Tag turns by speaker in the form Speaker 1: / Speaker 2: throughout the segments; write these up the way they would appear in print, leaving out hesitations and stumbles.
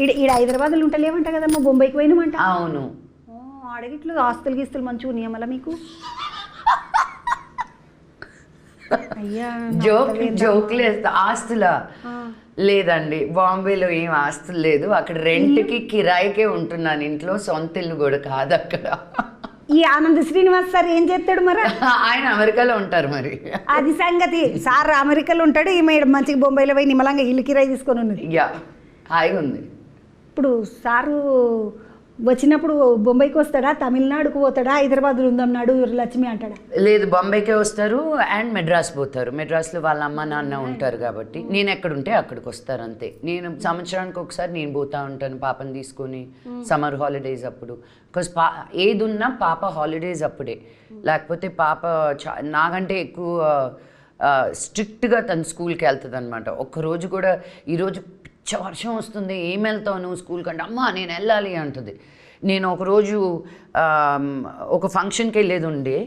Speaker 1: ఈడ హైదరాబాద్లో ఉంటలేమంట కదమ్మా, బొంబాయికి పోయినామంట.
Speaker 2: అవును.
Speaker 1: అడగిట్లు ఆస్తులు గీస్తులు మంచిగా ఉన్నాయా మళ్ళీ మీకు? అయ్యా
Speaker 2: జోక్లు వేస్తా. ఆస్తులా? లేదండి, బాంబేలో ఏం ఆస్తులు లేదు. అక్కడ రెంట్కి కిరాయికే ఉంటున్నాను, ఇంట్లో సొంత ఇల్లు కూడా కాదు అక్కడ.
Speaker 1: ఈ ఆనంద్ శ్రీనివాస్ సార్ ఏం చేస్తాడు మరి?
Speaker 2: ఆయన అమెరికాలో ఉంటారు మరి.
Speaker 1: అది సంగతి. సార్ అమెరికాలో ఉంటాడు, ఈమె మంచిగా బొంబాయిలో పోయి నిమ్మలంగా ఇల్లు కిరాయి తీసుకొని ఉన్నది.
Speaker 2: యా, హాయిగా ఉంది.
Speaker 1: ఇప్పుడు సారు వచ్చినప్పుడు బొంబాయికి వస్తాడా, తమిళనాడుకు పోతాడా, హైదరాబాద్లో ఉందన్నాడు లక్ష్మి అంటాడా?
Speaker 2: లేదు, బొంబాయికే వస్తారు అండ్ మెడ్రాస్ పోతారు. మెడ్రాస్లో వాళ్ళ అమ్మ నాన్న ఉంటారు కాబట్టి నేను ఎక్కడుంటే అక్కడికి వస్తారు అంతే. నేను సంవత్సరానికి ఒకసారి నేను పోతూ ఉంటాను పాపని తీసుకొని, సమ్మర్ హాలిడేస్ అప్పుడు. బికాస్ ఏది ఉన్నా పాప హాలిడేస్ అప్పుడే, లేకపోతే పాప నాకంటే ఎక్కువ స్ట్రిక్ట్గా తను స్కూల్కి వెళ్తుంది అనమాట. ఒక్కరోజు కూడా ఈరోజు వర్షం వస్తుంది ఏం వెళ్తావు నువ్వు స్కూల్కి అంటే, అమ్మ నేను వెళ్ళాలి అంటుంది. నేను ఒకరోజు ఒక ఫంక్షన్కి వెళ్ళేది ఉండే,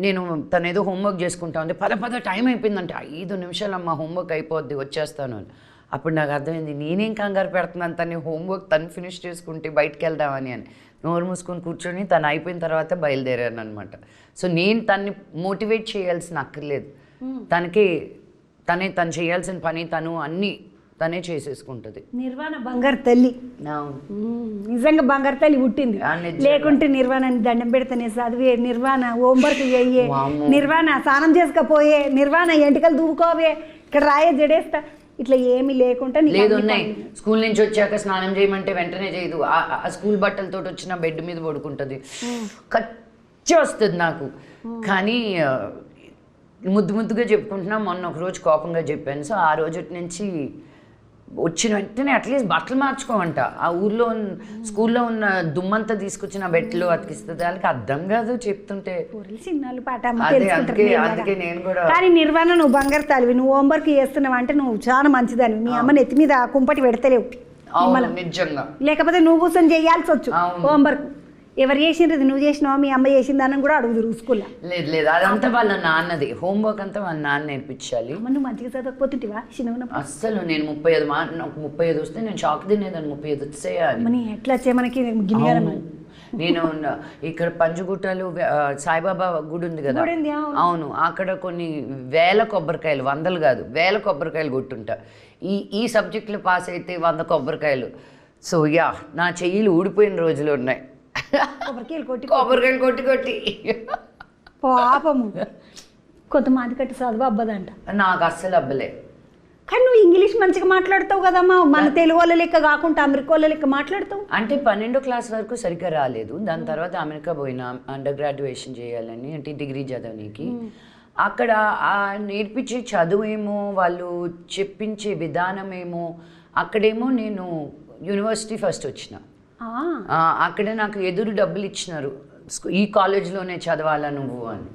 Speaker 2: నేను తను ఏదో హోంవర్క్ చేసుకుంటా ఉంది, పద టైం అయిపోయిందంటే 5 నిమిషాలు అమ్మ హోంవర్క్ అయిపోద్ది వచ్చేస్తాను అని. అప్పుడు నాకు అర్థమైంది నేనేం కంగారు పెడుతున్నాను, తను హోంవర్క్ తను ఫినిష్ చేసుకుంటే బయటకు వెళ్దామని అని. నోరు మూసుకొని కూర్చొని తను అయిపోయిన తర్వాత బయలుదేరాను అనమాట. సో నేను తన్ని మోటివేట్ చేయాల్సిన అక్కర్లేదు, తను చేయాల్సిన పని తను అన్నీ తనే చేసేసుకుంటుంది.
Speaker 1: నిర్వాణ బంగారు తల్లి, నిజంగా బంగారు తల్లి పుట్టింది. లేకుంటే నిర్వాణని దండం పెడితేనే చదివే, నిర్వాణ హోంవర్క్ చెయ్యే, నిర్వాణ స్నానం చేసుకపోయే, నిర్వాణ ఎంటికలు దూకోవే, ఇక్కడ రాయే జడేస్తా, ఇట్లా ఏమి లేకుండా
Speaker 2: లేదు. ఉన్నాయి, స్కూల్ నుంచి వచ్చాక స్నానం చేయమంటే వెంటనే చేయదు. ఆ స్కూల్ బట్టలతో వచ్చిన బెడ్ మీద పడుకుంటుంది, ఖర్చు వస్తుంది నాకు. కానీ ముద్దుగా చెప్పుకుంటున్నా. మొన్న ఒక రోజు కోపంగా చెప్పాను. సో ఆ రోజు నుంచి వచ్చిన వెంటనే అట్లీస్ట్ బట్టలు మార్చుకోమంట. ఆ ఊర్లో స్కూల్లో ఉన్న దుమ్మంతా తీసుకొచ్చిన బెట్లు అతికిస్తుంది. వాళ్ళకి అర్థం కాదు చెప్తుంటే. అందుకే నేను కూడా.
Speaker 1: కానీ నిర్వాణ నువ్వు బంగారు తాలివి, నువ్వు హోంవర్క్ చేస్తున్నావు అంటే నువ్వు చాలా మంచిదాన్ని. మీ అమ్మ నెత్తి మీద కుంపటి పెడతలేవు
Speaker 2: నిజంగా,
Speaker 1: లేకపోతే నువ్వు కూర్చొని చేయాల్సి వచ్చు హోంవర్క్. ఎవరు చేసిండ్రు, నువ్వు చేసినావా మీ అమ్మ చేసిందని కూడా అడుగుదురు స్కూల్లో.
Speaker 2: లేదు అదంతా వాళ్ళ నాన్నది, హోంవర్క్ అంతా వాళ్ళ నాన్న నేర్పించాలి.
Speaker 1: నువ్వు మంచిగా చదవకపోతుంటివా చిన్న?
Speaker 2: అస్సలు నేను 35 వస్తే నేను షాక్ తినేదాన్ని. 35 వచ్చేయాలి
Speaker 1: ఎట్లా వచ్చే మనకి
Speaker 2: నేను ఇక్కడ పంజగుట్టలో సాయిబాబా గుడి ఉంది కదా, అవును, అక్కడ కొన్ని వేల కొబ్బరికాయలు, 100 కాదు వేల కొబ్బరికాయలు కొట్టుంటా. ఈ సబ్జెక్టులు పాస్ అయితే 100 కొబ్బరికాయలు. సో యా, నా చెయ్యిలు ఊడిపోయిన రోజులు ఉన్నాయి. కొబ్బరికాయలు కొట్టి
Speaker 1: పాపము. కొంతమంది కట్టి చదువు అబ్బదంట,
Speaker 2: నాకు అస్సలు అబ్బలే.
Speaker 1: కానీ నువ్వు ఇంగ్లీష్ మంచిగా మాట్లాడతావు కదమ్మా, మన తెలుగు వాళ్ళ లెక్క కాకుండా అమెరికా వాళ్ళ లెక్క మాట్లాడతావు.
Speaker 2: అంటే 12వ క్లాస్ వరకు సరిగ్గా రాలేదు. దాని తర్వాత అమెరికా పోయినా అండర్ గ్రాడ్యుయేషన్ చేయాలని, అంటే డిగ్రీ చదవడానికి. అక్కడ నేర్పించే చదువేమో, వాళ్ళు చెప్పించే విధానమేమో, అక్కడేమో నేను యూనివర్సిటీ ఫస్ట్ వచ్చిన. అక్కడ నాకు ఎదురు డబ్బులు ఇచ్చినారు, ఈ కాలేజ్లోనే చదవాలా నువ్వు అని.